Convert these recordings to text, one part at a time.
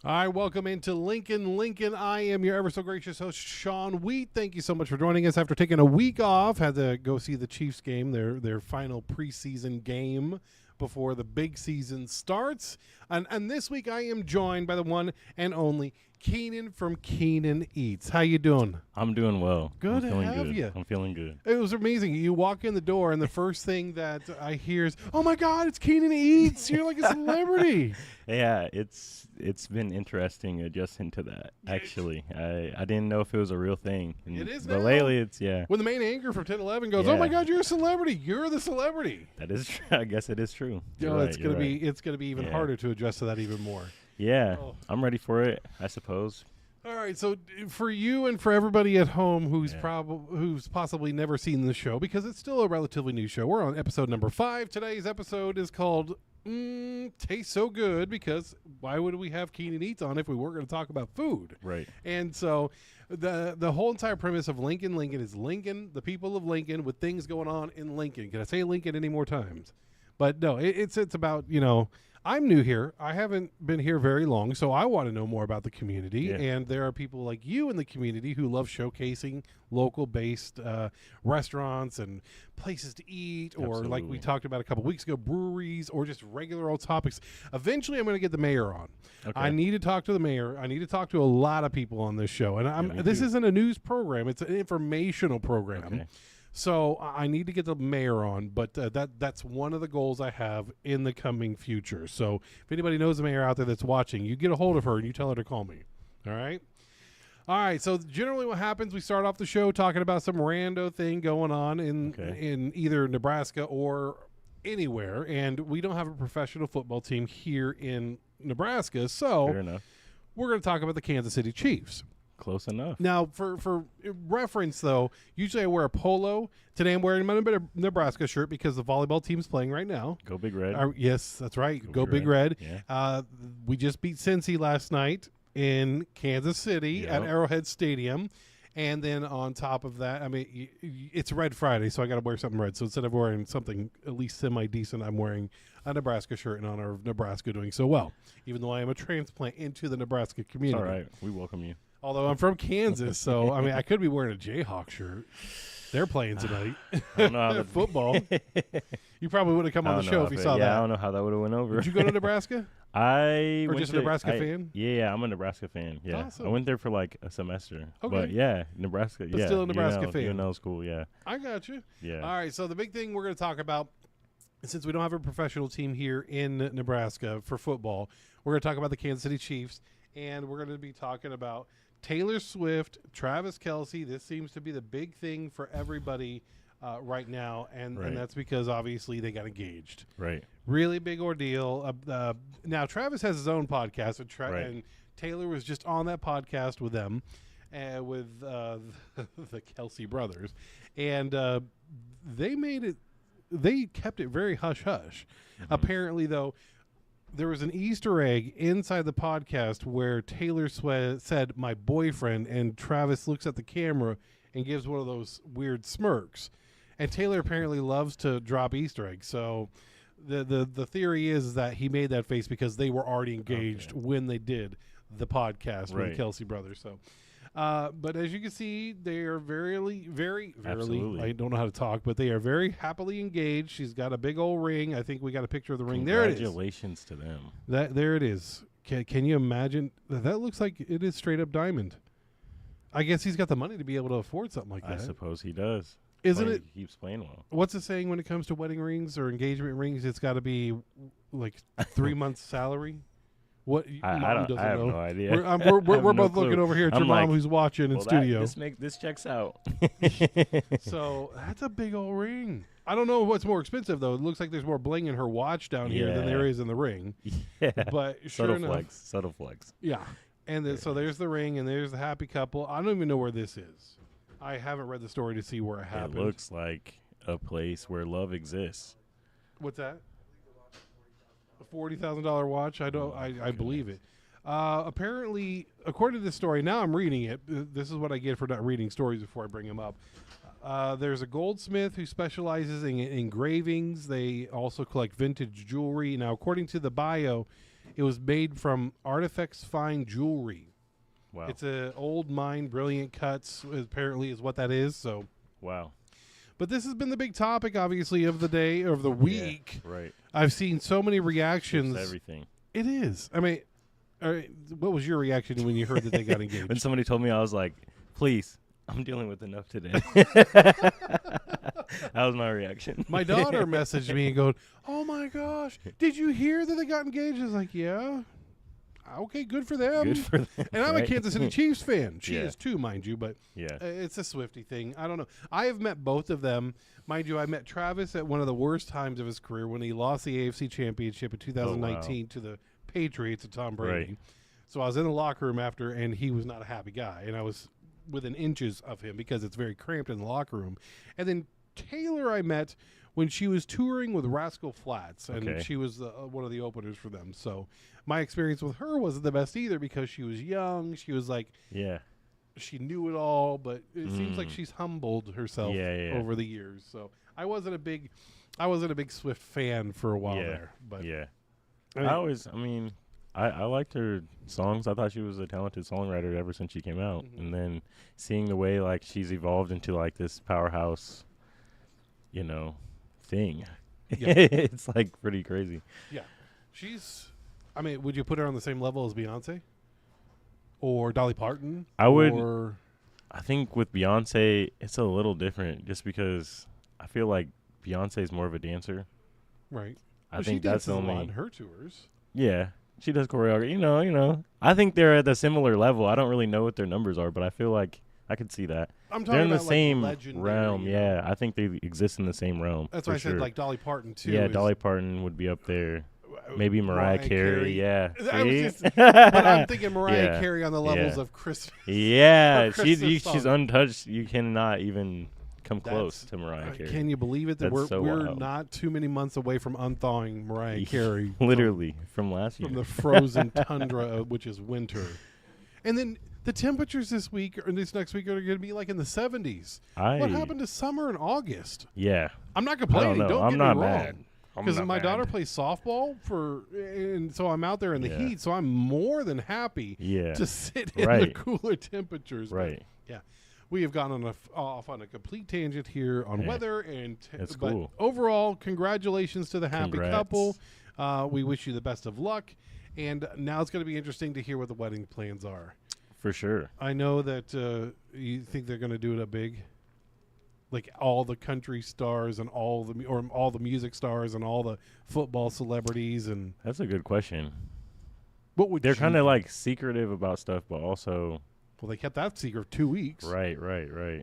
All right, welcome into Lincoln. I am your ever so gracious host, Sean Wheat. Thank you so much for joining us after taking a week off. Had to go see the Chiefs game, their final preseason game before the big season starts. And this week I am joined by the one and only Keenan from Keenan Eats. How you doing? I'm doing well. Good I'm to feeling have good. you. I'm feeling good. It was amazing. You walk in the door, and the first thing that I hear is, "Oh my God, it's Keenan Eats! You're like a celebrity." Yeah, it's been interesting adjusting to that. Actually, I didn't know if it was a real thing. It is but now. lately it's When the main anchor from 1011 goes, Yeah. "Oh my God, you're a celebrity! You're the celebrity." That is true. I guess it is true. You know, You're it's right, gonna you're be right. it's gonna be even Yeah. harder to adjust to that even more. Yeah, Oh. I'm ready for it. I suppose. All right, so for you and for everybody at home who's Yeah. who's possibly never seen the show, because it's still a relatively new show, we're on episode number 5. Today's episode is called Tastes So Good, because why would we have Keenan Eats on if we weren't going to talk about food? Right. And so the whole entire premise of Lincoln is Lincoln, the people of Lincoln, with things going on in Lincoln. Can I say Lincoln any more times? But no, it's about, I'm new here. I haven't been here very long, so I want to know more about the community. Yeah. And there are people like you in the community who love showcasing local-based restaurants and places to eat, or like we Absolutely. talked about a couple weeks ago, breweries, or just regular old topics. Eventually, I'm going to get the mayor on. Okay. I need to talk to the mayor. I need to talk to a lot of people on this show. And me this too. isn't a news program. It's an informational program. Okay. So I need to get the mayor on, but that's one of the goals I have in the coming future. So if anybody knows the mayor out there that's watching, you get a hold of her and you tell her to call me. All right? All right, so generally what happens, we start off the show talking about some rando thing going on in either Nebraska or anywhere, and we don't have a professional football team here in Nebraska, so Fair enough. we're going to talk about the Kansas City Chiefs. Close enough. Now, for reference, though, usually I wear a polo. Today I'm wearing my Nebraska shirt because the volleyball team's playing right now. Go Big Red. Yes, that's right. Go Big Red. Yeah. We just beat Cincy last night in Kansas City at Yep. Arrowhead Stadium. And then on top of that, I mean, it's Red Friday, so I got to wear something red. So instead of wearing something at least semi-decent, I'm wearing a Nebraska shirt in honor of Nebraska doing so well, even though I am a transplant into the Nebraska community. All right. We welcome you. Although I'm from Kansas, so I mean, I could be wearing a Jayhawk shirt. They're playing tonight. I don't know how the Football. You probably would have come I on the don't show know if you it- saw yeah, I that. don't know how that would have went over. Did you go to Nebraska? I Or went just a to- Nebraska I- fan? Yeah, I'm a Nebraska fan. Yeah, Awesome. I went there for like a semester. Okay. But yeah, Nebraska. But yeah, still a Nebraska UNL, fan. UNL's cool. Yeah, I got you. yeah. All right, so the big thing we're going to talk about, since we don't have a professional team here in Nebraska for football, we're going to talk about the Kansas City Chiefs, and we're going to be talking about Taylor Swift, Travis Kelce. This seems to be the big thing for everybody right now, and Right. that's because obviously they got engaged. Right. Really big ordeal. Now, Travis has his own podcast, Right. and Taylor was just on that podcast with them, with the Kelce brothers, and they kept it very hush-hush. Mm-hmm. Apparently, though, there was an Easter egg inside the podcast where Taylor said, "My boyfriend," and Travis looks at the camera and gives one of those weird smirks. And Taylor apparently loves to drop Easter eggs. So the theory is that he made that face because they were already engaged when they did the podcast with Right. the Kelce brothers. So, but as you can see, they are very, Absolutely. I don't know how to talk, but they are very happily engaged. She's got a big old ring. I think we got a picture of the ring. There it is. Congratulations to them. There it is. Can you imagine? That looks like it is straight up diamond. I guess he's got the money to be able to afford something like I that. suppose he does. Isn't it? He keeps playing well. What's the saying when it comes to wedding rings or engagement rings? It's got to be like 3 months' salary. What? I Mom don't. doesn't I have know. no idea. We're I have both no looking clue. over here at I'm your mom like, who's watching in well, studio. This checks out. So that's a big old ring. I don't know what's more expensive though. It looks like there's more bling in her watch down here than there Yeah. is in the ring. Yeah. But sure Subtle enough, flex. Subtle flex. yeah. And so there's the ring, and there's the happy couple. I don't even know where this is. I haven't read the story to see where it happened. It looks like a place where love exists. What's that? A $40,000 watch? I don't. I believe it. Apparently, according to this story, now I'm reading it. This is what I get for not reading stories before I bring them up. There's a goldsmith who specializes in engravings. They also collect vintage jewelry. Now, according to the bio, It was made from Artifacts Fine Jewelry. Wow. It's a old mine, brilliant cuts. Apparently, is what that is. So, Wow. but this has been the big topic, obviously, of the day or of the week. Yeah, right. I've seen so many reactions. It's everything. It is. I mean, what was your reaction when you heard that they got engaged? When somebody told me, I was like, please, I'm dealing with enough today. That was my reaction. My daughter messaged me and goes, "Oh my gosh, did you hear that they got engaged?" I was like, "Yeah, okay, good for them." Good for them. And I'm right? a Kansas City Chiefs fan. She Yeah. is too, mind you, but Yeah. it's a Swiftie thing. I don't know. I have met both of them. Mind you, I met Travis at one of the worst times of his career when he lost the AFC Championship in 2019 to the Patriots and Tom Brady. Right. So I was in the locker room after, and he was not a happy guy. And I was within inches of him because it's very cramped in the locker room. And then Taylor I met when she was touring with Rascal Flatts, and Okay. she was one of the openers for them. So my experience with her wasn't the best either because she was young. She was like, Yeah. she knew it all, but it seems like she's humbled herself Yeah. over the years. So I wasn't a big Swift fan for a while there. But Yeah. I mean, I liked her songs. I thought she was a talented songwriter ever since she came out. Mhm. And then seeing the way like she's evolved into like this powerhouse, thing. Yeah. It's like pretty crazy. she's. I mean, would you put her on the same level as Beyonce or Dolly Parton? I would. Or, I think with Beyonce, it's a little different just because I feel like Beyonce is more of a dancer. right. I Well, think she that's dances the a lot only. in her tours. Yeah, she does choreography. I think they're at a similar level. I don't really know what their numbers are, but I feel like I could see that. I'm talking They're in the about same like legendary, realm. you know. Yeah, I think they exist in the same realm. That's for why I said sure. like Dolly Parton too. Yeah, is- Dolly Parton would be up there. Maybe Mariah Carey. Yeah. I was See? just- but I'm thinking Mariah Yeah. Carey on the levels Yeah. of Christmas. Yeah, Or Christmas she's song. untouched. You cannot even come That's- close to Mariah Carey. Can you believe it that That's so we're wild. not too many months away from unthawing Mariah Carey? Literally from last year. from the frozen tundra, which is winter. And then the temperatures this week or this next week are going to be like in the 70s. What happened to summer in August? Yeah. I'm not I complaining. don't know. Don't I'm get not me wrong. mad. I'm Because not my mad. daughter plays softball and so I'm out there in the Yeah. heat. So I'm more than happy Yeah. to sit in the Right. cooler temperatures. But Right. we have gone off on a complete tangent here on Yeah. weather and That's but cool. overall, congratulations to the happy Congrats. couple. We wish you the best of luck. And now it's going to be interesting to hear what the wedding plans are. For sure. I know that you think they're going to do it up big, like all the country stars and all the music stars and all the football celebrities. And That's a good question. what would They're you kind of do? like secretive about stuff, but also Well, they kept that secret for 2 weeks. right.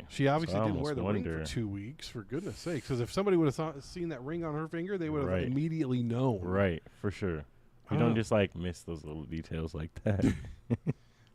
She obviously So I didn't wear the almost ring wonder. for 2 weeks, for goodness sakes. Because if somebody would have seen that ring on her finger, they would have Right. immediately known. Right, for sure. I You don't don't know. just like miss those little details like that.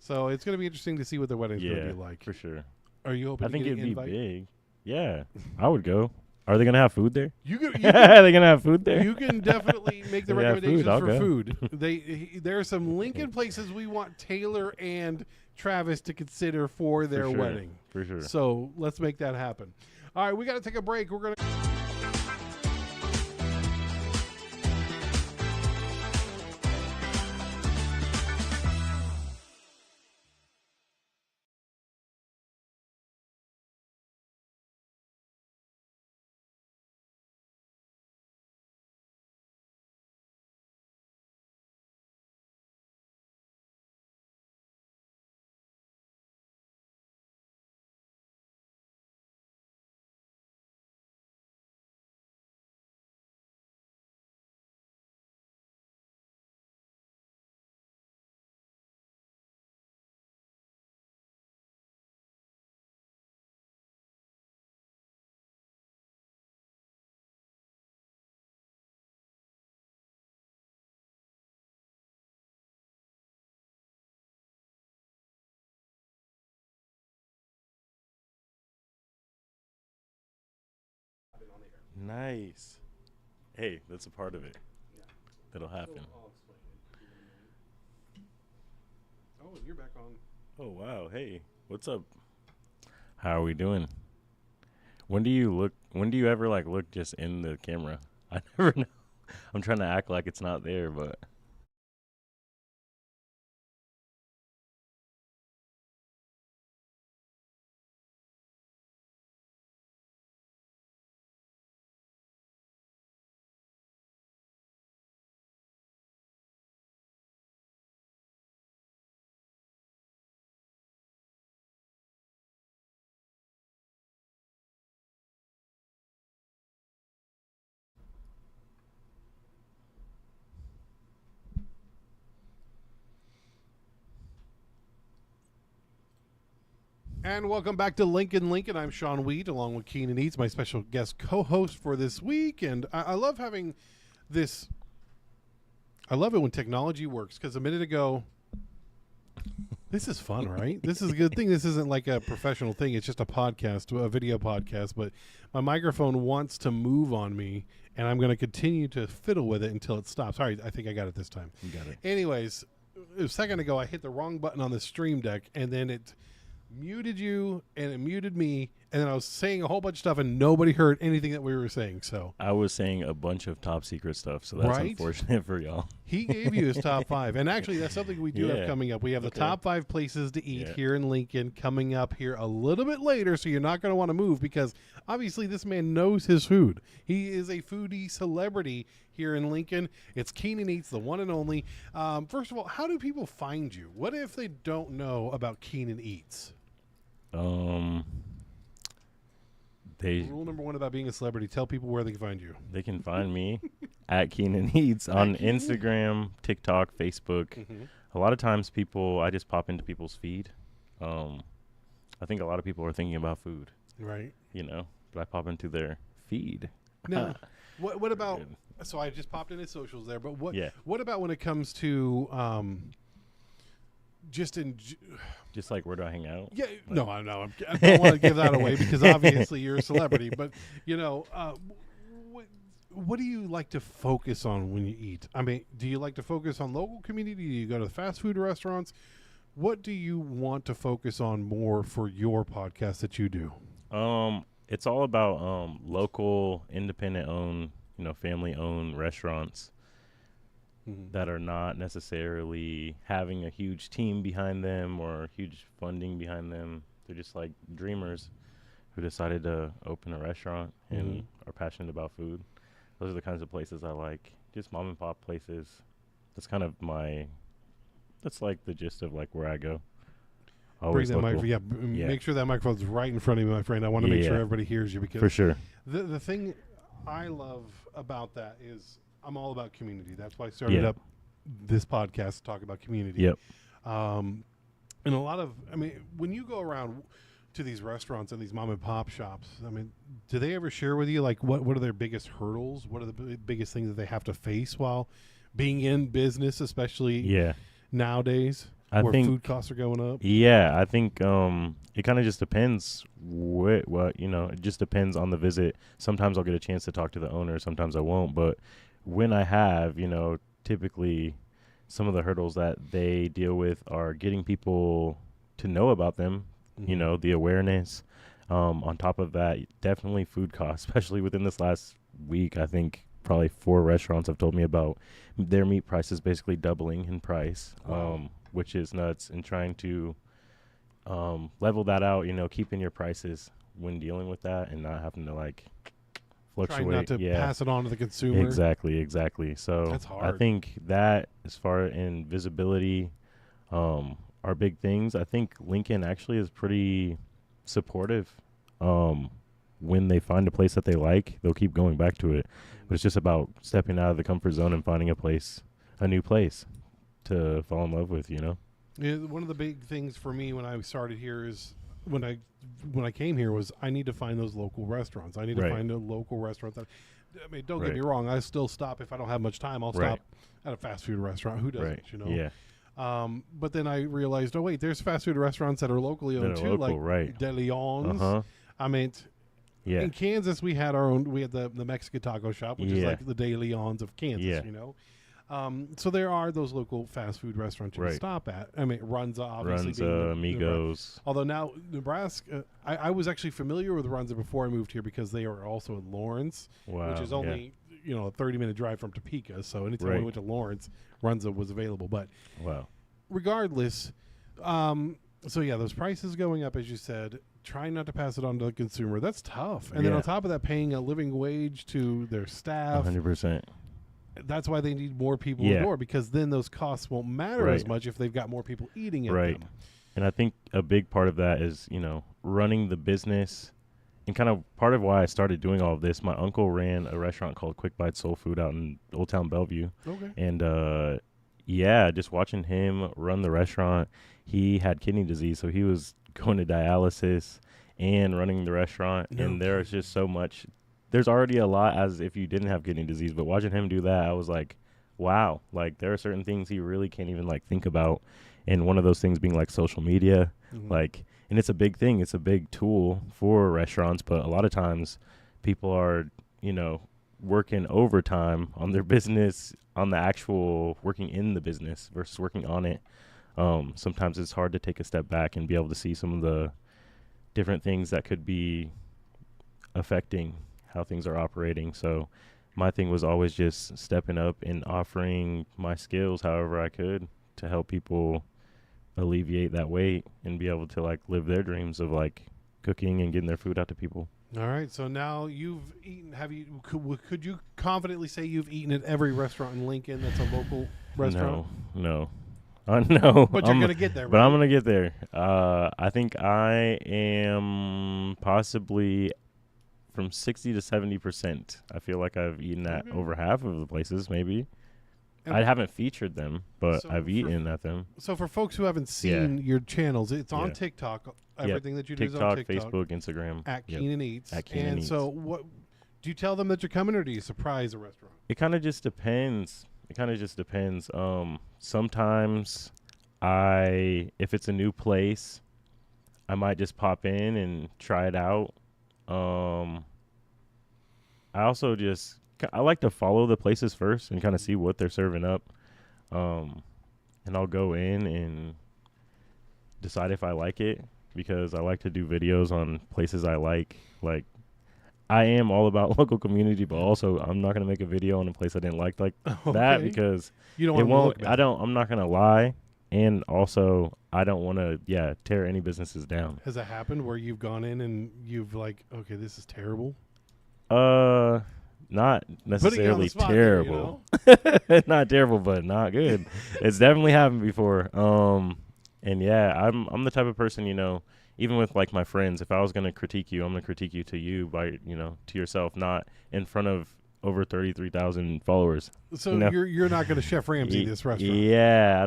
So it's going to be interesting to see what their wedding's going Yeah, to be like. for sure. Are you hoping I think to it'd get an be invite? big. Yeah, I would go. Are they gonna have food there? You can, Are they gonna have food there? you can definitely make the If they have recommendations food, I'll for go. food. There are some Lincoln places we want Taylor and Travis to consider for their sure. wedding. For sure. So let's make that happen. All right, we got to take a break. We're going to. Nice. Hey, that's a part of it. That'll happen. Oh, you're back on. Oh wow. Hey, what's up? How are we doing? When do you ever like look just in the camera? I never know. I'm trying to act like it's not there, but And welcome back to Lincoln. I'm Sean Wheat, along with Keenan Eats, my special guest co-host for this week. And I love having this. I love it when technology works, because a minute ago, this is fun, right? This is a good thing. This isn't like a professional thing. It's just a podcast, a video podcast. But my microphone wants to move on me, and I'm going to continue to fiddle with it until it stops. All right, I think I got it this time. You got it. Anyways, a second ago, I hit the wrong button on the Stream Deck, and then it muted you, and it muted me, and then I was saying a whole bunch of stuff, and nobody heard anything that we were saying. So I was saying a bunch of top secret stuff, so that's Right? unfortunate for y'all. he gave you his top 5, and actually, that's something we do have Yeah. coming up. We have the Okay. top 5 places to eat Yeah. here in Lincoln coming up here a little bit later, so you're not going to want to move, because obviously this man knows his food. He is a foodie celebrity here in Lincoln. It's Keenan Eats, the one and only. First of all, how do people find you? What if they don't know about Keenan Eats? They Rule number 1 about being a celebrity: tell people where they can find you. they can find me at Keenan Eats on Keenan? Instagram, TikTok, Facebook. Mm-hmm. A lot of times I just pop into people's feed. I think a lot of people are thinking about food, Right. but I pop into their feed. Now, what about? Good. So I just popped in his socials there, but Yeah. what about when it comes to just Just where do I hang out? yeah? No, I know. I don't want to give that away, because obviously you're a celebrity. But what do you like to focus on when you eat? I mean, do you like to focus on local community? Do you go to the fast food restaurants? What do you want to focus on more for your podcast that you do? It's all about local, independent owned, family owned restaurants that are not necessarily having a huge team behind them or huge funding behind them. They're just like dreamers who decided to open a restaurant and are passionate about food. Those are the kinds of places I like. Just mom and pop places. That's like the gist of like where I go. Bring Always that local. microphone. Yeah, Yeah. make sure that microphone's right in front of you, my friend. I want to make sure Yeah. everybody hears you, because For sure. the thing I love about that is I'm all about community. That's why I started Yeah. up this podcast to talk about community. Yep. And a lot of, when you go around to these restaurants and these mom and pop shops, do they ever share with you, like, what are their biggest hurdles? What are the biggest things that they have to face while being in business, especially Yeah. nowadays, I where think food costs are going up? Yeah, I think it kind of just depends it just depends on the visit. Sometimes I'll get a chance to talk to the owner, sometimes I won't, but when I have, typically some of the hurdles that they deal with are getting people to know about them, the awareness. On top of that, definitely food costs, especially within this last week. I think probably 4 restaurants have told me about their meat prices basically doubling in price. Wow. Which is nuts, and trying to level that out, keeping your prices when dealing with that and not having to fluctuate. Trying not to pass it on to the consumer. Exactly. So That's I hard. think that as far in visibility are big things. I think Lincoln actually is pretty supportive. When they find a place that they like, they'll keep going back to it. But it's just about stepping out of the comfort zone and finding a new place to fall in love with, Yeah, one of the big things for me when I started here is when I came here was I need to find those local restaurants. I need to Right. find a local restaurant that, don't get Right. me wrong, I still stop if I don't have much time. I'll Right. stop at a fast food restaurant. Who doesn't, Yeah. But then I realized, oh wait, there's fast food restaurants that are locally owned That are too, local, like right. De Leon's. Uh-huh. Yeah. In Kansas, we had the Mexican taco shop, which is Yeah. like the De Leon's of Kansas, Yeah. So there are those local fast food restaurants you can Right. stop at. Runza, obviously. being Runza, Nebraska. Amigos. Although now Nebraska, I was actually familiar with Runza before I moved here because they are also in Lawrence, Wow. which is yeah. only a 30-minute drive from Topeka. So anytime we Right. went to Lawrence, Runza was available. But Wow. regardless, so yeah, those prices going up, as you said. Trying not to pass it on to the consumer. That's tough. And then Yeah. on top of that, paying a living wage to their staff. 100%. That's why they need more people Yeah. in the door, because then those costs won't matter as Right. much if they've got more people eating at Right. them. And I think a big part of that is, running the business, and kind of part of why I started doing all of this. My uncle ran a restaurant called Quick Bite Soul Food out in Old Town Bellevue. Okay. And just watching him run the restaurant, he had kidney disease, so he was going to dialysis and running the restaurant. No And there's just so much. There's already a lot as if you didn't have kidney disease. But watching him do that, I was like, wow. Like, there are certain things he really can't even, like, think about. And one of those things being, like, social media. Mhm. Like, and it's a big thing. It's a big tool for restaurants. But a lot of times people are, you know, working overtime on their business, on the actual working in the business versus working on it. Sometimes it's hard to take a step back and be able to see some of the different things that could be affecting how things are operating. So my thing was always just stepping up and offering my skills however I could to help people alleviate that weight and be able to like live their dreams of like cooking and getting their food out to people. All right. So now you've eaten. Have you? Could you confidently say you've eaten at every restaurant in Lincoln that's a local restaurant? No. No. But you're gonna get there. But right? I'm gonna get there. I think I am possibly from 60 to 70%. I feel like I've eaten at Okay. over half of the places, maybe. And I haven't featured them, but So I've for- eaten at them. So for folks who haven't seen your channels, it's on Yeah. TikTok. Everything that you do is TikTok, on TikTok. Facebook, Instagram. At Yep. Keenan Eats. At Keenan and Eats. so what? Do you tell them that you're coming, or do you surprise a restaurant? It kind of just depends. Sometimes if it's a new place, I might just pop in and try it out. I also I like to follow the places first and kind of see what they're serving up. And I'll go in and decide if I like it because I like to do videos on places I like. Like, I am all about local community, but also I'm not going to make a video on a place I didn't like that Okay. because You don't it want to look won't. bad. I'm not going to lie. And also, I don't want to, tear any businesses down. Has that happened where you've gone in and you've like, okay, this is terrible? Not Putting you on the necessarily spot there, you terrible. know? Not terrible, but not good. It's definitely happened before. And yeah, I'm the type of person, even with like my friends, if I was gonna critique you, I'm gonna critique you to you by, to yourself, not in front of over 33,000 followers. So You know? you're not going to Chef Ramsay this restaurant. Yeah, I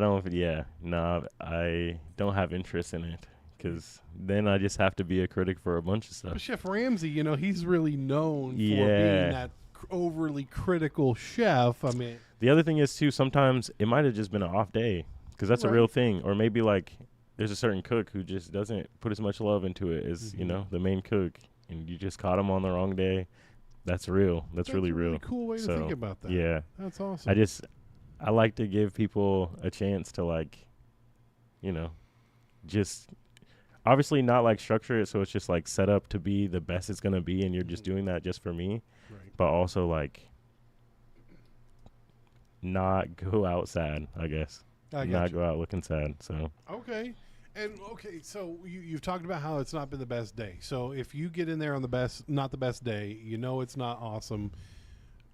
don't have interest in it because then I just have to be a critic for a bunch of But stuff. Chef Ramsay, he's really known for being Yeah. that overly critical chef. I mean, The other thing is too, sometimes it might have just been an off day because that's a Right. real thing. Or maybe like there's a certain cook who just doesn't put as much love into it as, Mhm. the main cook, and you just caught him on the wrong day. That's real. That's really a really real. cool way to So, think about that. Yeah. That's awesome. I like to give people a chance to like, just obviously not like structure it so it's just like set up to be the best it's going to be and you're just Mhm. doing that just for me, Right. but also like not go out sad, I guess. I got Not you. go out looking sad. So Okay. And so you've talked about how it's not been the best day. So if you get in there on not the best day, it's not awesome.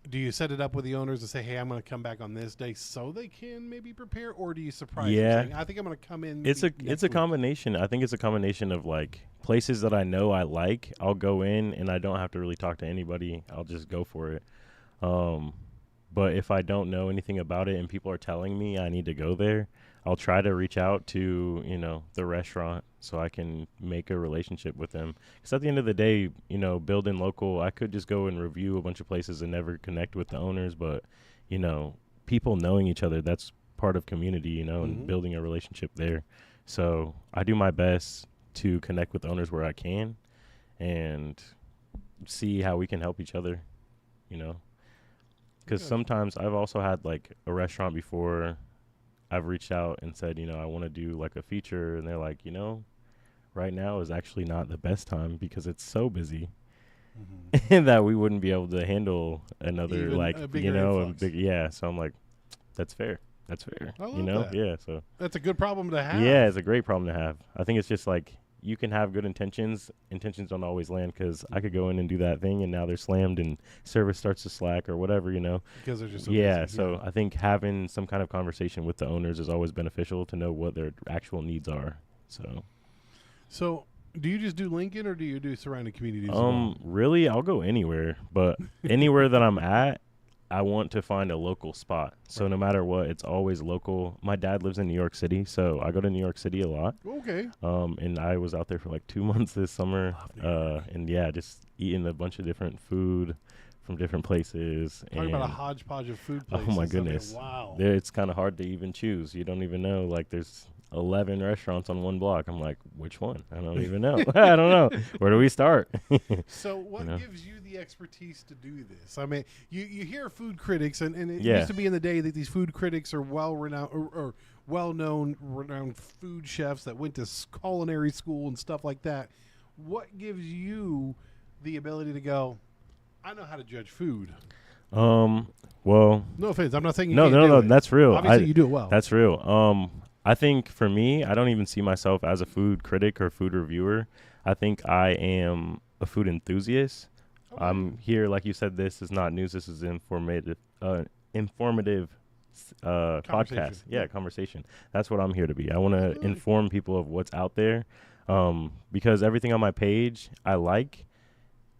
Do you set it up with the owners and say, "Hey, I'm going to come back on this day," so they can maybe prepare, or do you surprise them Yeah. saying, "I think I'm going to come in"? it's maybe a next it's a week"? combination. I think it's a combination of like places that I know I like. I'll go in and I don't have to really talk to anybody. I'll just go for it. But if I don't know anything about it and people are telling me I need to go there, I'll try to reach out to, the restaurant so I can make a relationship with them. Because at the end of the day, building local, I could just go and review a bunch of places and never connect with the owners. But, people knowing each other, that's part of community, Mhm. and building a relationship there. So I do my best to connect with owners where I can and see how we can help each other, Because Good. sometimes I've also had like a restaurant before I've reached out and said, I want to do like a feature. And they're like, right now is actually not the best time because it's so busy Mhm. that we wouldn't be able to handle another Even like, a bigger influx. yeah. So I'm like, that's fair. That's fair. I love that. Yeah. So That's a good problem to have. yeah, it's a great problem to have. I think it's just like you can have good intentions. Intentions don't always land because I could go in and do that thing and now they're slammed and service starts to slack or whatever, Because they're just so Yeah, busy. so I think having some kind of conversation with the owners is always beneficial to know what their actual needs are. So do you just do Lincoln, or do you do surrounding communities? as well? Really, I'll go anywhere, but anywhere that I'm at, I want to find a local spot. So no matter what, it's always local. My dad lives in New York City, so I go to New York City a lot. Okay. And I was out there for like 2 months this summer. And yeah, just eating a bunch of different food from different places. Talking about a hodgepodge of food places. Oh my goodness. Wow. It's kind of hard to even choose. You don't even know. Like there's 11 restaurants on one block. I'm like, which one? I don't even know. I don't know. Where do we start? So what gives you the expertise to do this? I mean, you hear food critics, and it Yeah. used to be in the day that these food critics are well-renowned or well-known, renowned food chefs that went to culinary school and stuff like that. What gives you the ability to go, I know how to judge food? Well, No offense. I'm not saying you no, can't no, do no. it. That's real. Obviously, you do it well. That's real. I think for me, I don't even see myself as a food critic or food reviewer. I think I am a food enthusiast. Okay. I'm here, like you said, this is not news. This is informative podcast. Yeah, conversation. That's what I'm here to be. I want to inform people of what's out there, because everything on my page, I like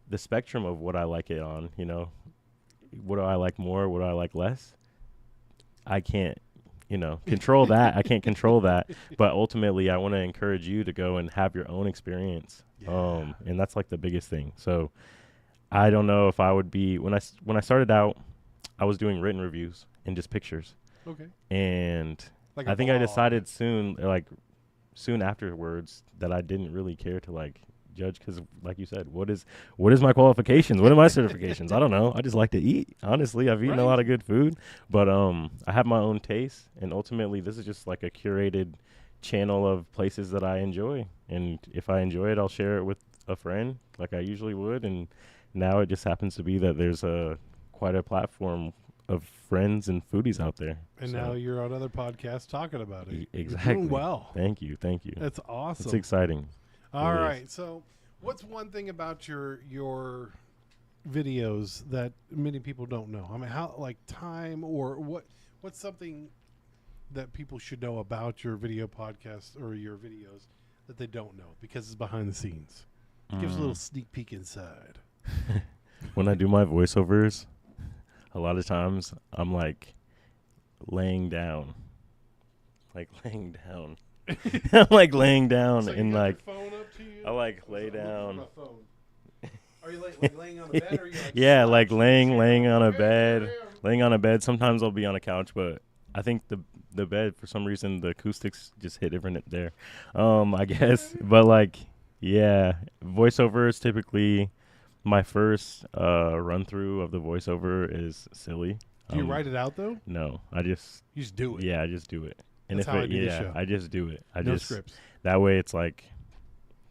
the spectrum of what I like it on. You know, what do I like more? What do I like less? I can't, control that. I can't control that. But ultimately, I want to encourage you to go and have your own experience. Yeah. And that's like the biggest thing. So I don't know if I would be, when I started out, I was doing written reviews and just pictures. Okay. And Like I think I blog. decided soon afterwards that I didn't really care to judge, because like you said, what is my qualifications? What are my certifications? I don't know. I just like to eat. Honestly, I've eaten a lot of good food, but I have my own taste, and ultimately this is just like a curated channel of places that I enjoy, and if I enjoy it, I'll share it with a friend like I usually would. And now it just happens to be that there's quite a platform of friends and foodies out there. And now you're on other podcasts talking about it. Exactly. You're doing well. Thank you. That's awesome. It's exciting. All right. So what's one thing about your videos that many people don't know? I mean, how, like, time, or what's something that people should know about your video podcast or your videos that they don't know because it's behind the scenes? Gives a little sneak peek inside. When I do my voiceovers, a lot of times I'm laying down. I'm laying down, So and you got your phone up to you? I lay down. My phone. Are you laying on the bed, or are you Yeah, slouched? laying on a Okay, bed. there I am. Laying on a bed. Sometimes I'll be on a couch, but I think the bed, for some reason, the acoustics just hit different there. I guess, but yeah, voiceovers typically. My first run through of the voiceover is silly. Do you write it out though? No, You just do it. I just do it. And That's how I do the show. I just do it. No scripts. That way it's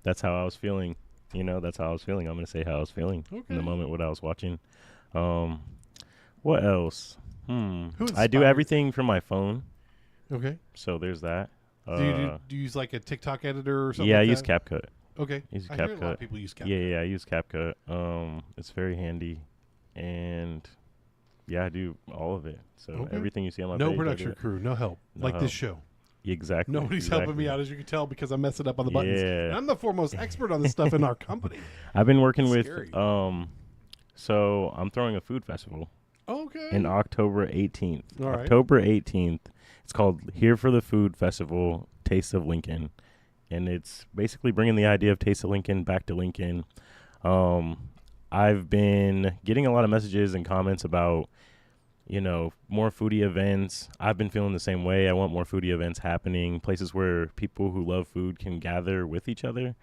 that's how I was feeling. That's how I was feeling. I'm going to say how I was feeling in the moment, what I was watching. What else? I do everything from my phone. Okay. So there's that. Do you use like a TikTok editor or something? Yeah, like I use that? CapCut. Okay. Use I hear a lot CapCut. of people use CapCut. Yeah, I use CapCut. It's very handy, and yeah, I do all of it. So everything you see on my no page, production crew, no help, like this show. Exactly. Nobody's helping me out, as you can tell, because I'm messing up on the buttons. Yeah. And I'm the foremost expert on this stuff in our company. I've been working It's with scary. so I'm throwing a food festival Okay. in October 18th. All right. October 18th. It's called Here for the Food Festival, Taste of Lincoln. And it's basically bringing the idea of Taste of Lincoln back to Lincoln. I've been getting a lot of messages and comments about, more foodie events. I've been feeling the same way. I want more foodie events happening, places where people who love food can gather with each other.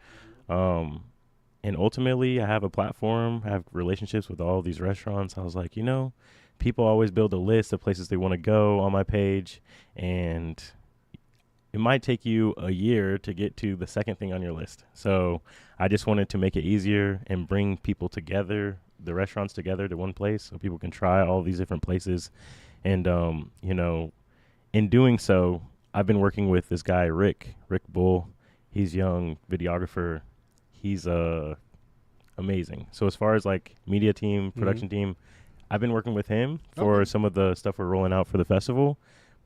And ultimately, I have a platform, I have relationships with all these restaurants. I was like, people always build a list of places they want to go on my page, and it might take you a year to get to the second thing on your list. So I just wanted to make it easier and bring people together, the restaurants together to one place, so people can try all these different places. And, in doing so, I've been working with this guy, Rick Bull. He's young, videographer. He's amazing. So as far as media team, production team, I've been working with him for some of the stuff we're rolling out for the festival.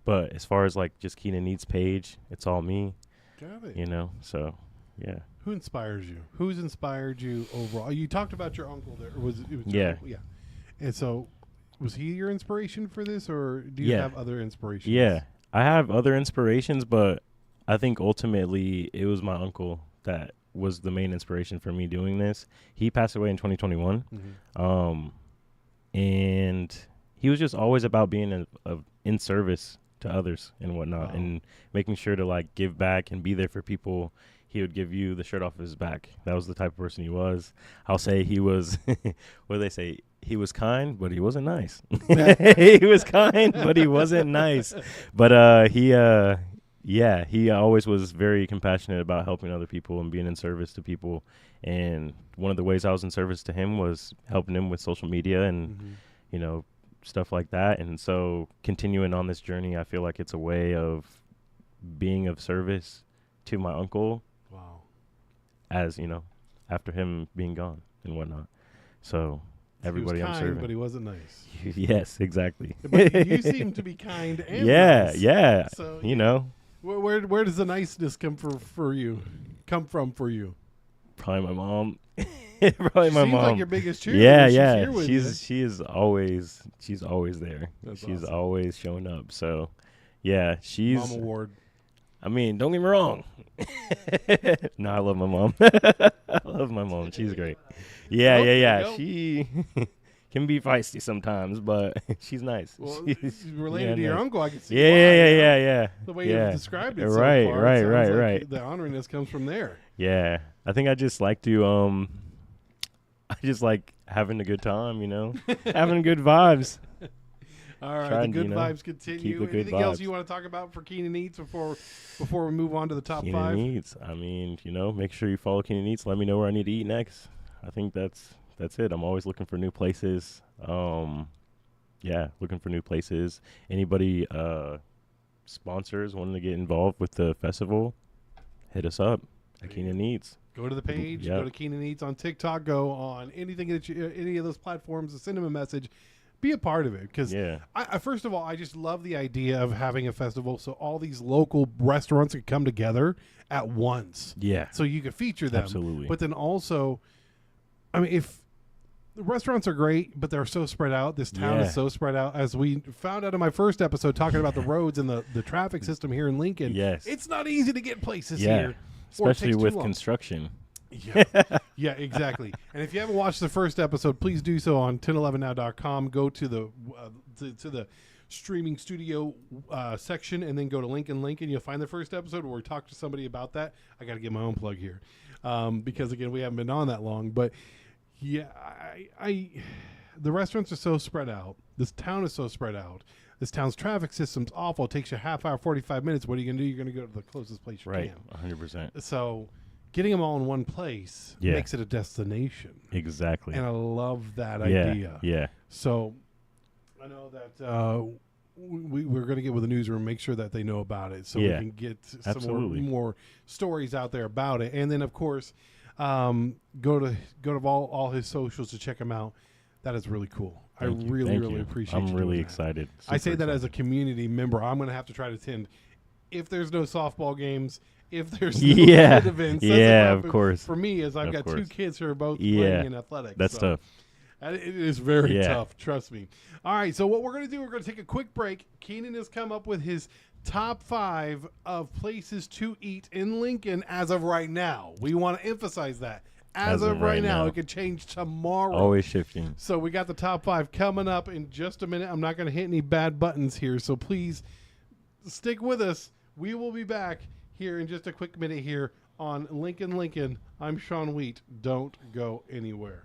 But as far as just Keenan Eats page, it's all me. Got it. So yeah. Who inspires you? Who's inspired you overall? You talked about your uncle there. Or was it your Yeah. uncle? Yeah. And so Was he your inspiration for this, or do you Yeah. have other inspirations? Yeah, I have other inspirations, but I think ultimately it was my uncle that was the main inspiration for me doing this. He passed away in 2021, Mm-hmm. and he was just always about being in service to others and whatnot, Wow. and making sure to like give back and be there for people. He would give you the shirt off his back. That was the type of person he was. I'll say he was. What do they say? He was kind, but he wasn't nice. He was kind, but he wasn't nice. But yeah, he always was very compassionate about helping other people and being in service to people. And one of the ways I was in service to him was helping him with social media and Mm-hmm. you know stuff like that. And so continuing on this journey, I feel like it's a way of being of service to my uncle, Wow. as after him being gone and whatnot. So everybody he was I'm kind, serving. but he wasn't nice. Yes, exactly. But you seem to be kind and Yeah, nice. yeah. So You know, where does the niceness come for you? Come from for you? probably my mom. Probably She my seems mom. like your biggest cheerleader. Yeah, She's yeah. here with you. She's always there. That's She's awesome. always showing up. So, yeah, Mom award. I mean, don't get me wrong. No, I love my mom. I love my mom. She's great. Yeah, Oh, yeah, there you yeah. go. She can be feisty sometimes, but she's nice. Well, She's related to your nice. uncle, I can see Yeah, why. yeah, you yeah, know? yeah, yeah. The way yeah. you've described it so Right, far, right, it sounds right, like right. the honoriness comes from there. Yeah, I think I just like to I just like having a good time, having good vibes. All right, Trying, the good vibes continue. keep the good Anything else vibes. you want to talk about for Keenan Eats before we move on to the top Keenan 5? Eats. I mean, make sure you follow Keenan Eats. Let me know where I need to eat next. I think that's it. I'm always looking for new places. Yeah, looking for new places. Anybody sponsors wanting to get involved with the festival, hit us up at Keenan Eats. Go to the page. Yep. Go to Keenan Eats on TikTok. Go on anything that any of those platforms. Send him a message. Be a part of it because Yeah, I first of all, I just love the idea of having a festival so all these local restaurants can come together at once. yeah, So you can feature them. absolutely. But then also, I mean, if the restaurants are great, but they're so spread out. This town Yeah. is so spread out. As we found out in my first episode talking about the roads and the traffic system here in Lincoln, Yes. it's not easy to get places Yeah, here. Or it especially takes too with long. construction. Yeah, yeah, exactly. And if you haven't watched the first episode, please do so on 1011now.com. Go to the to the streaming studio section, and then go to Lincoln. You'll find the first episode where we talk to somebody about that. I got to get my own plug here because again, we haven't been on that long. But yeah, I the restaurants are so spread out. This town is so spread out. This town's traffic system's awful. It takes you a half hour, 45 minutes. What are you going to do? You're going to go to the closest place you Right, can. 100%. So getting them all in one place Yeah. makes it a destination. Exactly. And I love that yeah, idea. yeah, So I know that we're going to get with the newsroom, make sure that they know about it so Yeah. we can get some Absolutely. more stories out there about it. And then, of course, go to all his socials to check him out. That is really cool. Thank I you. really, Thank really you. appreciate I'm you really doing that. excited. I say Super that as a excited. community member. I'm going to have to try to attend if there's no softball games, if there's no Yeah. kid events. That's Yeah, the of problem course. for me is I've Of got course. 2 kids who are both Yeah. playing in athletics. That's so tough. and it is very Yeah. tough, trust me. All right, so what we're going to do, we're going to take a quick break. Keenan has come up with his top 5 of places to eat in Lincoln as of right now. We want to emphasize that. As of right now. It could change tomorrow. Always shifting. So we got the top 5 coming up in just a minute. I'm not going to hit any bad buttons here, so please stick with us. We will be back here in just a quick minute here on Lincoln. I'm Sean Wheat. Don't go anywhere.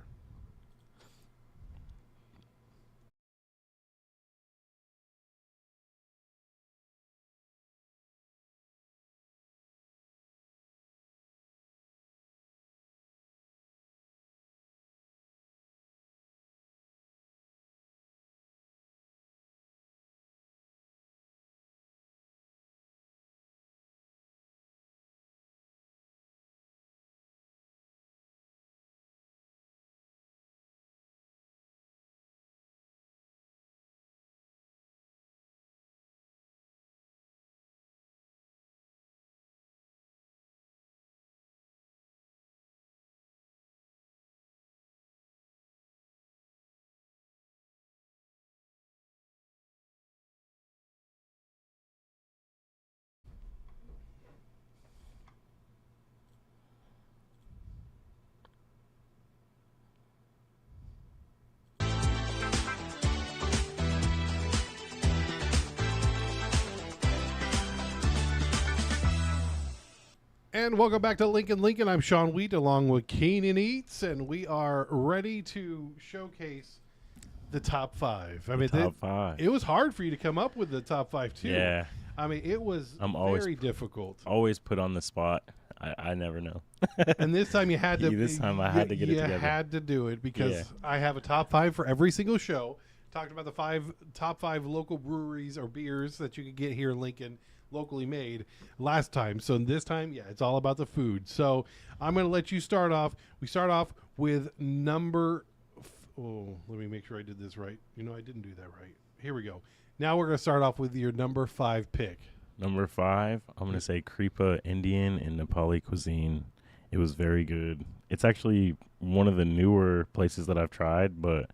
And welcome back to Lincoln. I'm Sean Wheat along with Keenan Eats, and we are ready to showcase the top five. I mean, top five. It was hard for you to come up with the top five, too. Yeah. I mean, it was very difficult. Always put on the spot. I never know. And this time you had to. This time I had to get it together. You had to do it because I have a top five for every single show. Talked about the top five local breweries or beers that you could get here in Lincoln, locally made last time. So this time, it's all about the food. So I'm going to let you start off. We start off with let me make sure I did this right. I didn't do that right. Here we go. Now we're going to start off with your number 5 pick. Number 5, I'm going to say Kripa Indian and Nepali cuisine. It was very good. It's actually one of the newer places that I've tried, but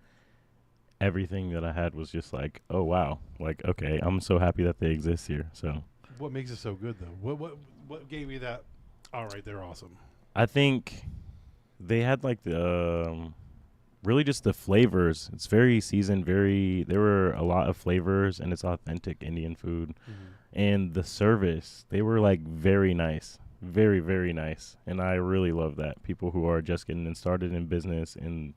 everything that I had was just like, oh, wow. Like, okay, I'm so happy that they exist here. So what makes it so good, though? What gave you that? All right, they're awesome. I think they had like the really just the flavors. It's very seasoned. There were a lot of flavors, and it's authentic Indian food. Mm-hmm. And the service, they were like very nice, very, very nice. And I really love that. People who are just getting started in business and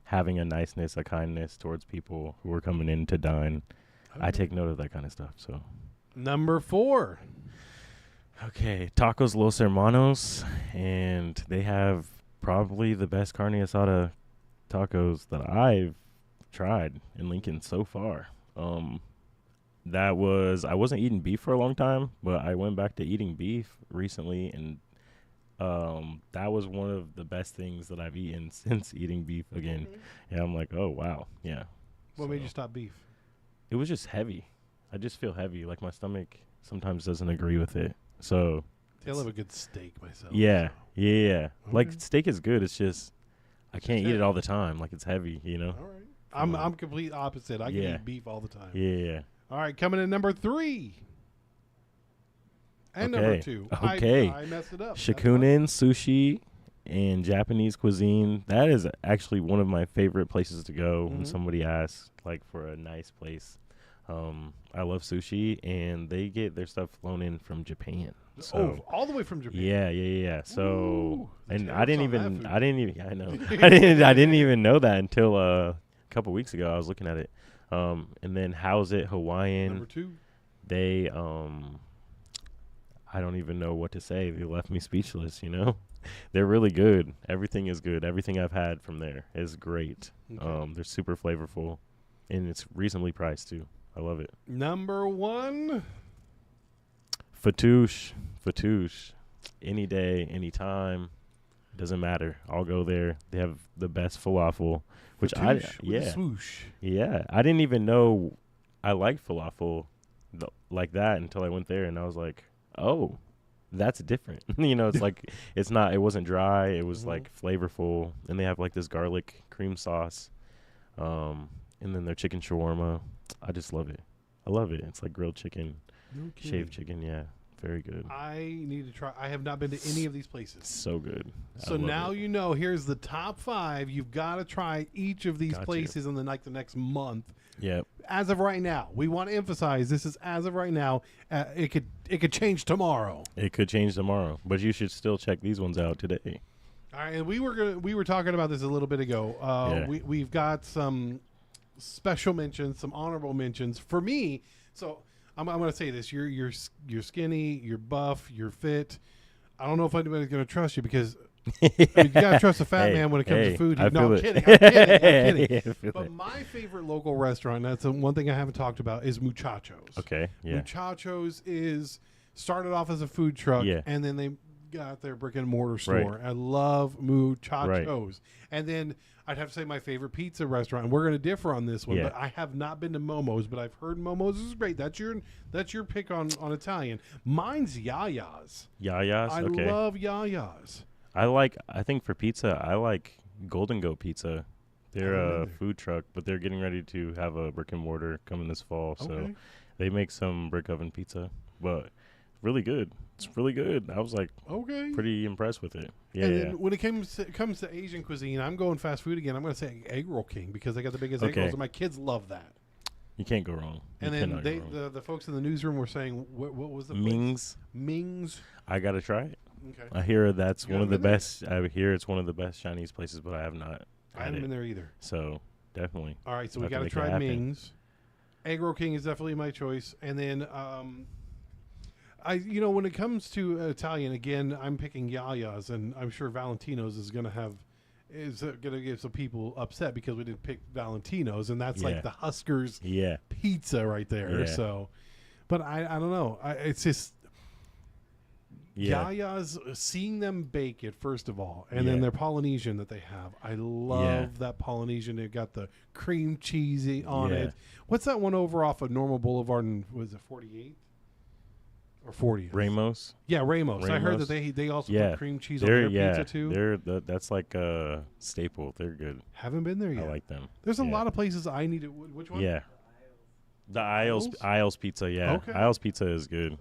having a niceness, a kindness towards people who are coming in to dine. Okay. I take note of that kind of stuff. So number 4. Okay, Tacos Los Hermanos, and they have probably the best carne asada tacos that I've tried in Lincoln so far. I wasn't eating beef for a long time, but I went back to eating beef recently, and that was one of the best things that I've eaten since eating beef again. Mm-hmm. And I'm like, oh wow, yeah. What made you stop beef? It was just heavy. I just feel heavy. Like my stomach sometimes doesn't agree with it. So I love a good steak myself. Yeah, so. Yeah. Okay. Like steak is good. It's just I can't eat it all the time. Like it's heavy, All right. I'm complete opposite. I can eat beef all the time. Yeah. All right, coming in number 3. And number 2. Okay. I messed it up. Shikunin sushi and Japanese cuisine. That is actually one of my favorite places to go when somebody asks like for a nice place. I love sushi, and they get their stuff flown in from Japan. So, all the way from Japan. Yeah. So, ooh, and I didn't even. I know. I didn't even know that until a couple weeks ago. I was looking at it. And then How's It Hawaiian. Number 2. They I don't even know what to say. They left me speechless. They're really good. Everything is good. Everything I've had from there is great. Okay. They're super flavorful, and it's reasonably priced too. I love it. Number 1. Fatouche. Any day, anytime. Doesn't matter. I'll go there. They have the best falafel. Which swoosh. Yeah. I didn't even know I liked falafel like that until I went there, and I was like, oh, that's different. It's like it wasn't dry. It was like flavorful, and they have like this garlic cream sauce. And then their chicken shawarma. I just love it. I love it. It's like grilled chicken, shaved chicken. Yeah, very good. I need to try. I have not been to any of these places. So good. So now here's the top 5. You've got to try each of these places in the next month. Yep. As of right now, we want to emphasize this is as of right now. It could change tomorrow. It could change tomorrow, but you should still check these ones out today. All right, and we were talking about this a little bit ago. We've got some special mentions, some honorable mentions for me. So I'm going to say this: you're skinny, you're buff, you're fit. I don't know if anybody's going to trust you because you got to trust a fat man when it comes to food. I'm kidding. But my favorite local restaurant, that's the one thing I haven't talked about, is Muchachos. Okay, yeah. Muchachos started off as a food truck, and then they got their brick and mortar store. Right. I love Muchachos. Right. And then I'd have to say my favorite pizza restaurant, and we're going to differ on this one, but I have not been to Momo's, but I've heard Momo's is great. That's your pick on Italian. Mine's Yaya's. Yaya's? I love Yaya's. I think for pizza, I like Golden Goat Pizza. They're a food truck, but they're getting ready to have a brick and mortar coming this fall. So they make some brick oven pizza, but really good. It's really good. I was like, pretty impressed with it. Yeah. And then when it comes to Asian cuisine, I'm going fast food again. I'm going to say Egg Roll King because they got the biggest egg rolls, and my kids love that. You can't go wrong. And then the folks in the newsroom were saying, what was the Ming's? Ming's. I got to try it. Okay. I hear that's You one of the haven't been there? best. I hear it's one of the best Chinese places, but I have not I had haven't it. been there either. So definitely. All right, so we Have to got to make it try happen. Ming's. Egg roll king is definitely my choice, and then when it comes to Italian, again, I'm picking Yaya's, and I'm sure Valentino's is gonna get some people upset because we didn't pick Valentino's, and that's Yeah. like the Huskers Yeah. pizza right there. Yeah. So, but I don't know. It's just Yeah. Yaya's, seeing them bake it first of all, and Yeah. then their Polynesian that they have. I love that Polynesian. They've got the cream cheesy on Yeah. it. What's that one over off of Normal Boulevard? And was it 48 or 40? Ramos. Yeah, Ramos. I heard Ramos. that they also Yeah. put cream cheese on They're their pizza too. that's like a staple. They're good. Haven't been there I yet. like them. There's a Yeah. lot of places I need to. Which one? Yeah. The Isles? Isles pizza. Yeah. Okay. Isles pizza is good.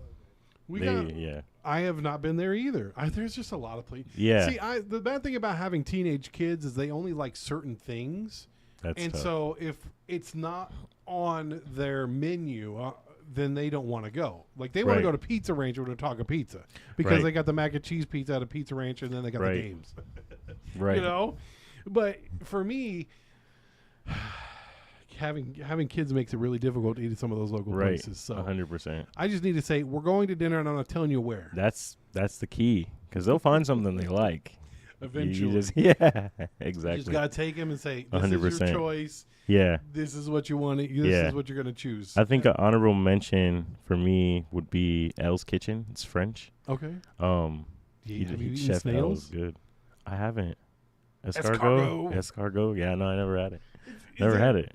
Yeah. I have not been there either. There's just a lot of places. Yeah. See, the bad thing about having teenage kids is they only like certain things. That's And tough. so if it's not on their menu, then they don't want to go. Like they want to Right. go to Pizza Ranch or to Taco Pizza because Right. they got the mac and cheese pizza at a Pizza Ranch, and then they got the Right. games. Right. You know, but for me, having kids makes it really difficult to eat at some of those local Right. places. So 100%. I just need to say we're going to dinner, and I'm not telling you where. That's the key because they'll find something they like. Eventually, Yeah. you Exactly. just gotta take them and say, "This is 100%. your choice. Yeah. This is what you want. This Yeah. is what you're gonna choose." I think an honorable mention for me would be Elle's Kitchen. It's French. Okay. Have Have you eaten Chef snails? Elle's good. I haven't. Escargot. Escargot. Yeah, no, I never had it. Is Never it- had it.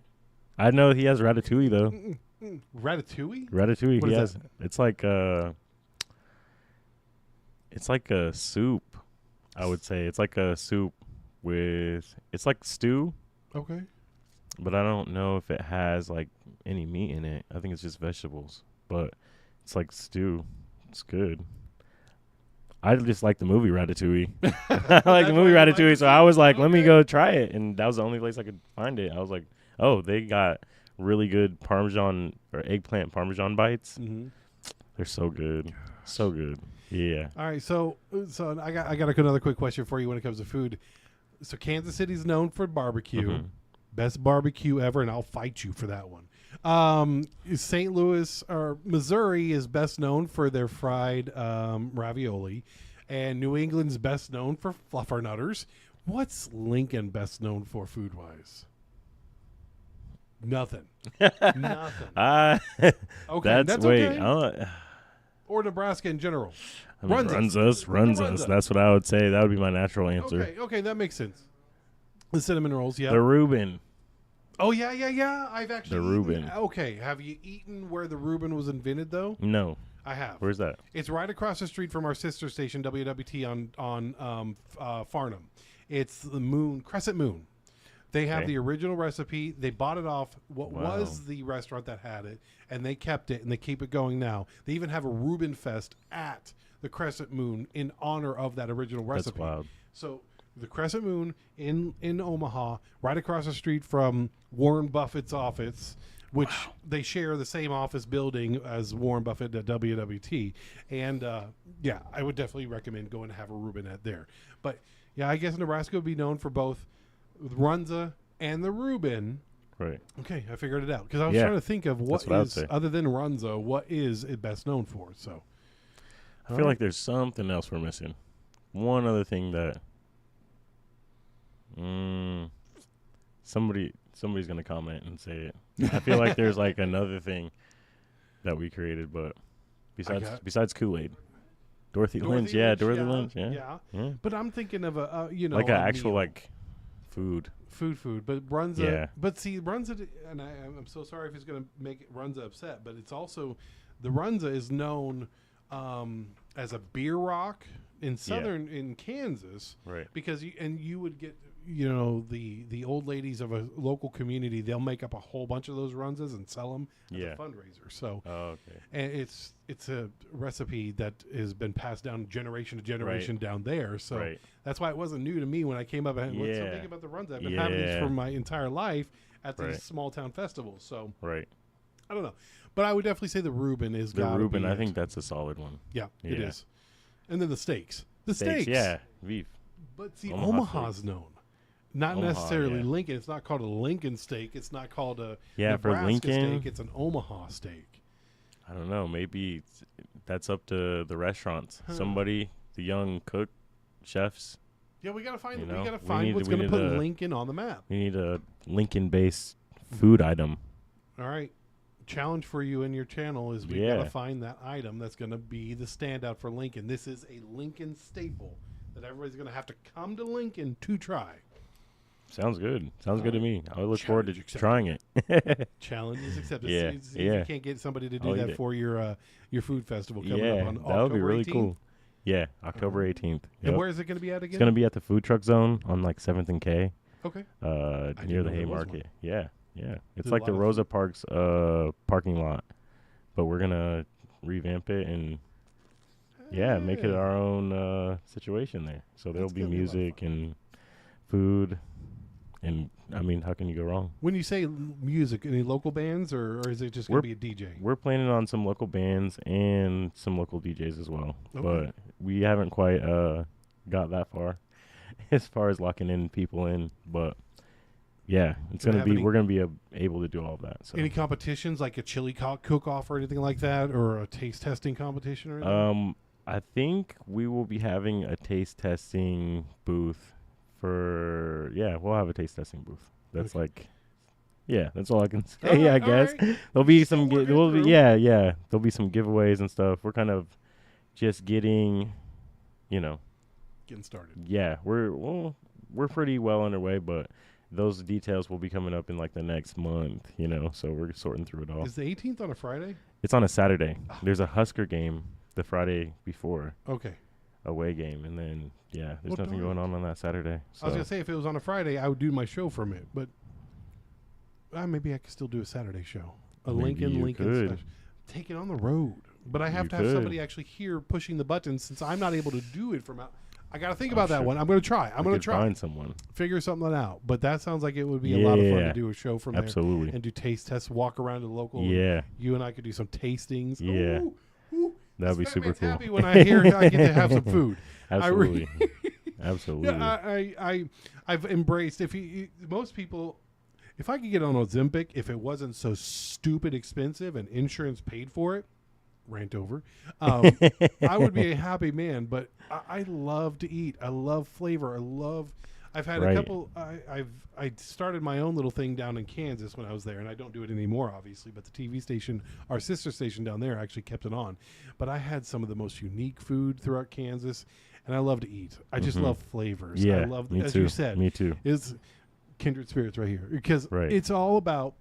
I know he has ratatouille though. Ratatouille? Ratatouille. What He is has. It's like a soup. I would say it's like a soup with. It's like stew, Okay. but I don't know if it has like any meat in it. I think it's just vegetables, but it's like stew. It's good. I just like the movie Ratatouille. I like That's the why movie you like Ratatouille, it so too? I was like, let me Okay. go try it, and that was the only place I could find it. I was like, oh, they got really good Parmesan or eggplant Parmesan bites. Mm-hmm. They're so good, so good. Yeah. All right. So I got another quick question for you when it comes to food. So Kansas City's known for barbecue, Mhm. best barbecue ever, and I'll fight you for that one. St. Louis or Missouri is best known for their fried ravioli, and New England's best known for fluffernutters. What's Lincoln best known for food wise? Nothing. Nothing. Okay, that's okay. Or Nebraska in general. Runs us. That's what I would say. That would be my natural answer. Okay, that makes sense. The cinnamon rolls, yeah. The Reuben. Oh yeah. I've actually The eaten- Reuben. Okay, have you eaten where the Reuben was invented though? No. I have. Where's that? It's right across the street from our sister station WWT on Farnham. It's the Crescent Moon. They have Okay. the original recipe. They bought it off what Wow. was the restaurant that had it, and they kept it, and they keep it going now. They even have a Reuben Fest at the Crescent Moon in honor of that original recipe. That's wild. So the Crescent Moon in Omaha, right across the street from Warren Buffett's office, which they share the same office building as Warren Buffett at WWT. And yeah, I would definitely recommend going to have a Reuben at there. But yeah, I guess Nebraska would be known for both Runza and the Reuben. Right. Okay, I figured it out because I was Yeah, trying to think of that's what I would is say. other than Runza, what is it best known for? So I feel like there's something else we're missing. One other thing that somebody's gonna comment and say it. I feel like there's like another thing that we created, but besides Kool-Aid, Dorothy Lynch, Dorothy Lynch, yeah. But I'm thinking of a Like an a actual meal. like food. food, but Runza. Yeah. But see, Runza, and I'm so sorry if it's going to make Runza upset, but it's also the Runza is known as a beer rock in in Kansas, Right. because you would get the old ladies of a local community, they'll make up a whole bunch of those Runzas and sell them as a fundraiser. So Oh, okay. and it's a recipe that has been passed down generation to generation down there. So Right. that's why it wasn't new to me when I came up and what's something about the Runza. I've been having these for my entire life at these Right. small town festivals. So Right. I don't know, but I would definitely say the Reuben is The Reuben, I it. think that's a solid one. Yeah, it Yeah. is. And then the steaks. The steaks. Yeah, beef. But see, Omaha Omaha's known. Not Omaha, necessarily yeah. Lincoln. It's not called a Lincoln steak. It's not called a Yeah, for Nebraska Lincoln, steak. It's an Omaha steak. I don't know. Maybe that's up to the restaurants. Huh. Somebody, the young cook, chefs. Yeah, we gotta find. You We know, gotta we find need- what's we gonna need put to- Lincoln on the map. We need a Lincoln-based food item. All right. Challenge for you and your channel is we Yeah. gotta find that item that's gonna be the standout for Lincoln. This is a Lincoln staple that everybody's gonna have to come to Lincoln to try. Sounds good. Sounds good to me. I look forward to Challenge accepted. trying it. Challenge is accepted. Yeah, See if yeah. you can't get somebody to do I'll eat that it. for your food festival coming Yeah, up on that October would be really 18th. cool. Yeah, October 18th. And Yep. where is it gonna be at again? It's gonna be at the food truck zone on like 7th and K, Okay. near didn't the know there was Haymarket. Yeah, yeah. It's There's a like the lot of Rosa Parks parking lot, but we're gonna revamp it and make it Hey. our own situation there. So there'll That's be gonna be a lot of music fun. and food, and I mean, how can you go wrong? When you say music, any local bands or is it just gonna be a DJ? We're planning on some local bands and some local DJs as well, Okay. but we haven't quite got that far as far as locking in people in. But yeah, it's Gonna gonna have be any- we're gonna be able to do all of that. So Any competitions like a chili cook-off or anything like that, or a taste testing competition or anything? I think we will be having a taste testing booth we'll have a taste testing booth. That's Okay. like, that's all I can say. All right, I all guess right. there'll be Still some. working There'll be, through. there'll be some giveaways and stuff. We're kind of just getting, Getting started. yeah, we're pretty well underway, but those details will be coming up in like the next month. So we're sorting through it all. Is the 18th on a Friday? It's on a Saturday. There's a Husker game the Friday before. Okay. Away game, and then there's Well, nothing darn going on that Saturday. So I was gonna say if it was on a Friday, I would do my show from it, but maybe I could still do a Saturday show. A Maybe you Lincoln could. special. Take it on the road, but I have You to have could. somebody actually here pushing the buttons since I'm not able to do it from out. I got to think I'm about that sure one. I'm going to try. I'm we going to could try. find someone. Figure something out. But that sounds like it would be a lot of fun to Yeah. do a show from there Absolutely. and do taste tests, walk around the local. Yeah, You and I could do some tastings. Yeah. Ooh, that'd be this super man's cool. happy when I hear I get to have some food. Absolutely. Absolutely. Yeah, I've embraced. Most people, if I could get on Ozempic, if it wasn't so stupid expensive and insurance paid for it, rant over, I would be a happy man. But I love to eat. I love flavor. I've had a Right. couple. I started my own little thing down in Kansas when I was there, and I don't do it anymore, obviously. But the TV station, our sister station down there, actually kept it on. But I had some of the most unique food throughout Kansas, and I love to eat. I just Mhm. love flavors. Yeah, I love, me as too. you said, Me too. is kindred spirits right here because Right. it's all about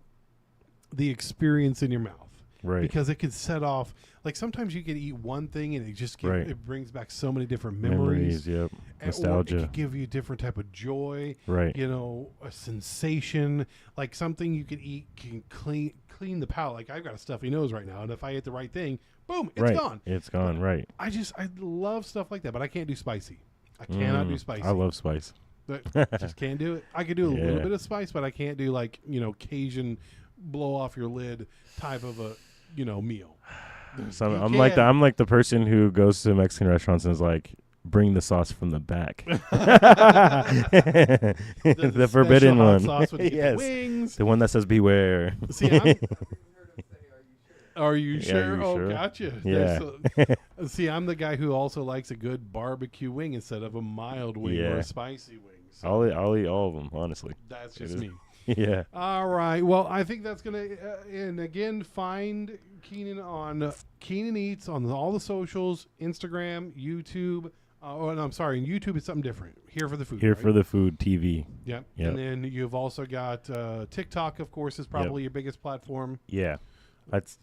the experience in your mouth. Right. Because it could set off, like sometimes you could eat one thing and Right. it brings back so many different Memories. memories. Yep. Or it Nostalgia. could give you a different type of joy, Right. a sensation, like something you could eat can clean the palate. Like I've got a stuffy nose right now, and if I ate the right thing, boom, it's right. gone. It's gone. Right. I love stuff like that, but I can't do spicy. I cannot do spicy. I love spice. But just can't do it. I could do a little Yeah. bit of spice, but I can't do like, Cajun blow off your lid type of a, meal. So You I'm can. like the person who goes to Mexican restaurants and is like, bring the sauce from the back. the forbidden special hot one. sauce with the Yes. wings. The one that says beware. See, are you Yeah, sure? are you Oh, sure? gotcha. Yeah. See, I'm the guy who also likes a good barbecue wing instead of a mild wing or Yeah. a spicy wing. So I'll eat all of them, honestly. that's It just is- me. Yeah. All right. Well, I think that's going to, and again, find Keenan on Keenan Eats on all the socials, Instagram, YouTube. Oh, no, I'm sorry. In YouTube, it's something different. Here for the food. Here right? for the food TV. Yep. Yep. And then you've also got TikTok, of course, is probably your biggest platform. Yeah. It's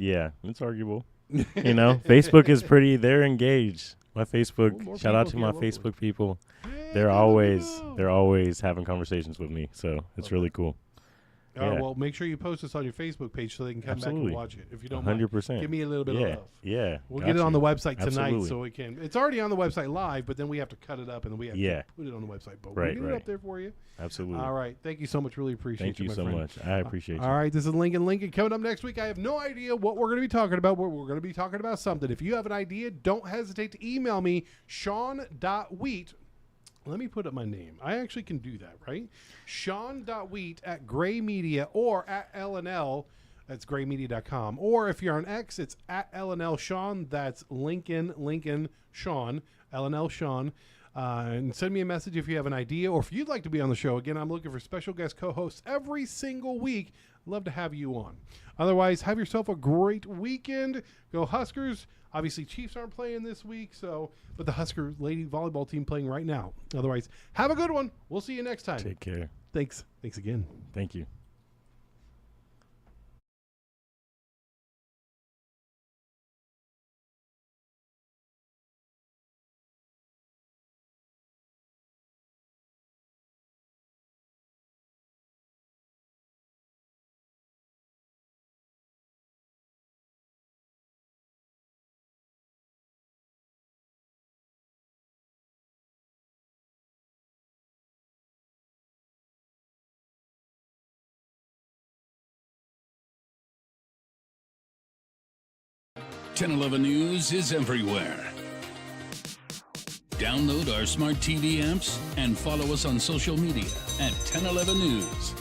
arguable. Facebook is they're engaged. My Facebook, Well, more shout out to people my here locally. Facebook people. Hey, They're let me always know. they're always having conversations with me. So it's Love really that. cool. Yeah. Well, make sure you post this on your Facebook page so they can come back Absolutely. and watch it. If you don't mind, 100%. give me a little bit Yeah. of love. Yeah. We'll got get it on the you. website tonight Absolutely. so we can. It's already on the website live, but then we have to cut it up and then we have Yeah. to put it on the website. But Right, we'll get it right. up there for you. Absolutely. All right. Thank you so much. Really appreciate Thank you my so friend. much. I appreciate you. All right. This is Lincoln. Coming up next week, I have no idea what we're going to be talking about, but we're going to be talking about something. If you have an idea, don't hesitate to email me, Sean.Wheat. Let me put up my name. I actually can do that, right? Sean.Wheat at Gray Media or at LNL. That's graymedia.com. Or if you're on X, it's at LNL Sean. That's Lincoln Sean, LNL Sean. And send me a message if you have an idea or if you'd like to be on the show. Again, I'm looking for special guest co-hosts every single week. Love to have you on. Otherwise, have yourself a great weekend. Go Huskers. Obviously, Chiefs aren't playing this week, but the Husker lady volleyball team playing right now. Otherwise, have a good one. We'll see you next time. Take care. Thanks again. Thank you. Ten 11 News is everywhere. Download our smart TV apps and follow us on social media at 1011 News.